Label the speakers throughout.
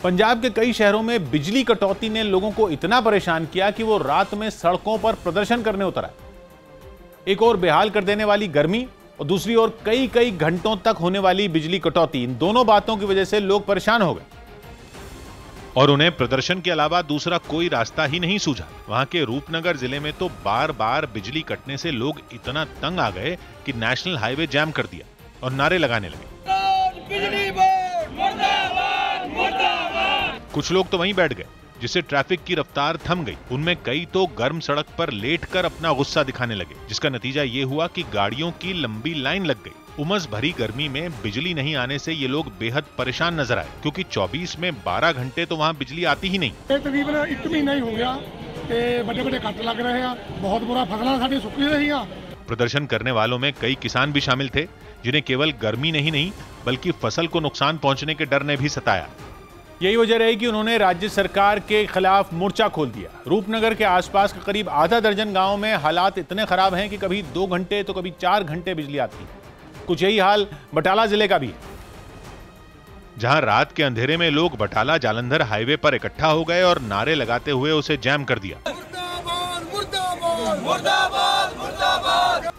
Speaker 1: पंजाब के कई शहरों में बिजली कटौती ने लोगों को इतना परेशान किया कि वो रात में सड़कों पर प्रदर्शन करने उतर आए। एक और बेहाल कर देने वाली गर्मी और दूसरी ओर कई कई घंटों तक होने वाली बिजली कटौती, इन दोनों बातों की वजह से लोग परेशान हो गए
Speaker 2: और उन्हें प्रदर्शन के अलावा दूसरा कोई रास्ता ही नहीं सूझा। वहां के रूपनगर जिले में तो बार बार बिजली कटने से लोग इतना तंग आ गए कि नेशनल हाईवे जाम कर दिया और नारे लगाने लगे।
Speaker 3: बिजली बोर्ड मुर्दाबाद मुर्दाबाद।
Speaker 2: कुछ लोग तो वहीं बैठ गए, जिससे ट्रैफिक की रफ्तार थम गई। उनमें कई तो गर्म सड़क पर लेटकर अपना गुस्सा दिखाने लगे, जिसका नतीजा ये हुआ कि गाड़ियों की लंबी लाइन लग गई। उमस भरी गर्मी में बिजली नहीं आने से ये लोग बेहद परेशान नजर आए, क्योंकि 24 में 12 घंटे तो वहाँ बिजली आती ही नहीं।
Speaker 4: तकरीबन 1 महीना ही हो गया, बड़े बड़े कट लग रहे हैं, बहुत बुरा फसलां साडी सुक रही हैं।
Speaker 2: प्रदर्शन करने वालों में कई किसान भी शामिल थे, जिन्हें केवल गर्मी नहीं बल्कि फसल को नुकसान पहुंचने के डर ने भी सताया।
Speaker 1: यही वजह रही कि उन्होंने राज्य सरकार के खिलाफ मोर्चा खोल दिया। रूपनगर के आसपास के करीब आधा दर्जन गांव में हालात इतने खराब हैं कि कभी 2 घंटे तो कभी 4 घंटे बिजली आती है। कुछ यही हाल बटाला जिले का भी है,
Speaker 2: जहां रात के अंधेरे में लोग बटाला जालंधर हाईवे पर इकट्ठा हो गए और नारे लगाते हुए उसे जैम कर दिया।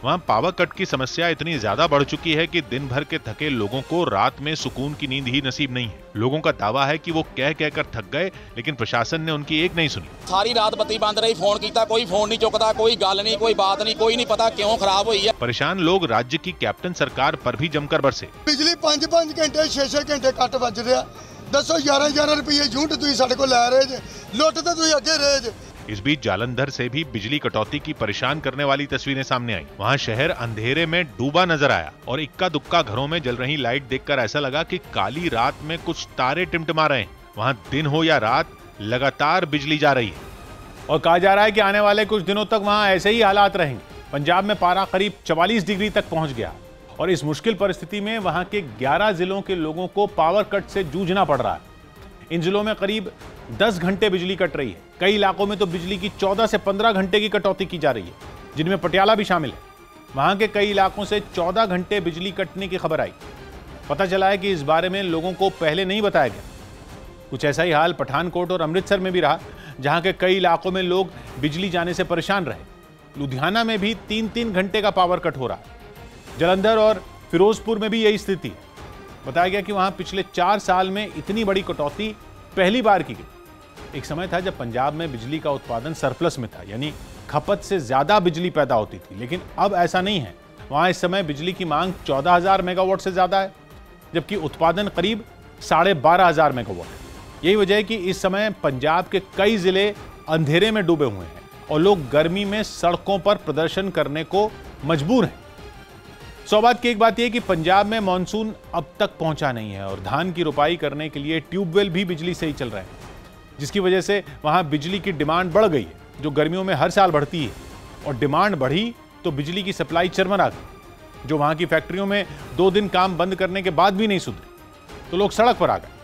Speaker 2: वहां पावर कट की समस्या इतनी ज्यादा बढ़ चुकी है कि दिन भर के थके लोगों को रात में सुकून की नींद ही नसीब नहीं है। लोगों का दावा है कि वो कह कर थक गए, लेकिन प्रशासन ने उनकी एक नहीं सुनी।
Speaker 5: सारी रात बत्ती बंद रही, फोन किया, कोई फोन नहीं चुकता, कोई गल नहीं, कोई बात नहीं, कोई नहीं पता क्यों खराब हुई है।
Speaker 2: परेशान लोग राज्य की कैप्टन सरकार पर भी जमकर बरसे।
Speaker 6: बिजली 5-5 घंटे 6-6 घंटे कट बज रहा, दसो 11-11 रुपये यूनिट तुसीं साडे कोल लै रहे जे, लुट ते तुसीं अगे रहे जे।
Speaker 2: इस बीच जालंधर से भी बिजली कटौती की परेशान करने वाली तस्वीरें सामने आई। वहां शहर अंधेरे में डूबा नजर आया और इक्का दुक्का घरों में जल रही लाइट देखकर ऐसा लगा कि काली रात में कुछ तारे टिमटिमा रहे हैं। वहां दिन हो या रात लगातार बिजली जा रही है
Speaker 1: और कहा जा रहा है कि आने वाले कुछ दिनों तक वहां ऐसे ही हालात रहेंगे। पंजाब में पारा करीब 44 डिग्री तक पहुंच गया और इस मुश्किल परिस्थिति में वहां के 11 जिलों के लोगों को पावर कट से जूझना पड़ रहा है। इन जिलों में करीब 10 घंटे बिजली कट रही है। कई इलाकों में तो बिजली की 14 से 15 घंटे की कटौती की जा रही है, जिनमें पटियाला भी शामिल है। वहां के कई इलाकों से 14 घंटे बिजली कटने की खबर आई। पता चला है कि इस बारे में लोगों को पहले नहीं बताया गया। कुछ ऐसा ही हाल पठानकोट और अमृतसर में भी रहा, जहां के कई इलाकों में लोग बिजली जाने से परेशान रहे। लुधियाना में भी 3-3 घंटे का पावर कट हो रहा है। जलंधर और फिरोजपुर में भी यही स्थिति है। बताया गया कि वहां पिछले 4 साल में इतनी बड़ी कटौती पहली बार की गई। एक समय था जब पंजाब में बिजली का उत्पादन सरप्लस में था, यानी खपत से ज्यादा बिजली पैदा होती थी, लेकिन अब ऐसा नहीं है। वहां इस समय बिजली की मांग 14,000 मेगावाट से ज्यादा है, जबकि उत्पादन करीब 12,500 मेगावाट है। यही वजह है कि इस समय पंजाब के कई जिले अंधेरे में डूबे हुए हैं और लोग गर्मी में सड़कों पर प्रदर्शन करने को मजबूर हैं। सौभाग्य की एक बात यह कि पंजाब में मानसून अब तक पहुंचा नहीं है और धान की रोपाई करने के लिए ट्यूबवेल भी बिजली से ही चल रहे हैं, जिसकी वजह से वहां बिजली की डिमांड बढ़ गई है, जो गर्मियों में हर साल बढ़ती है। और डिमांड बढ़ी तो बिजली की सप्लाई चरमरा गई, जो वहां की फैक्ट्रियों में 2 दिन काम बंद करने के बाद भी नहीं सुधरी, तो लोग सड़क पर आ गए।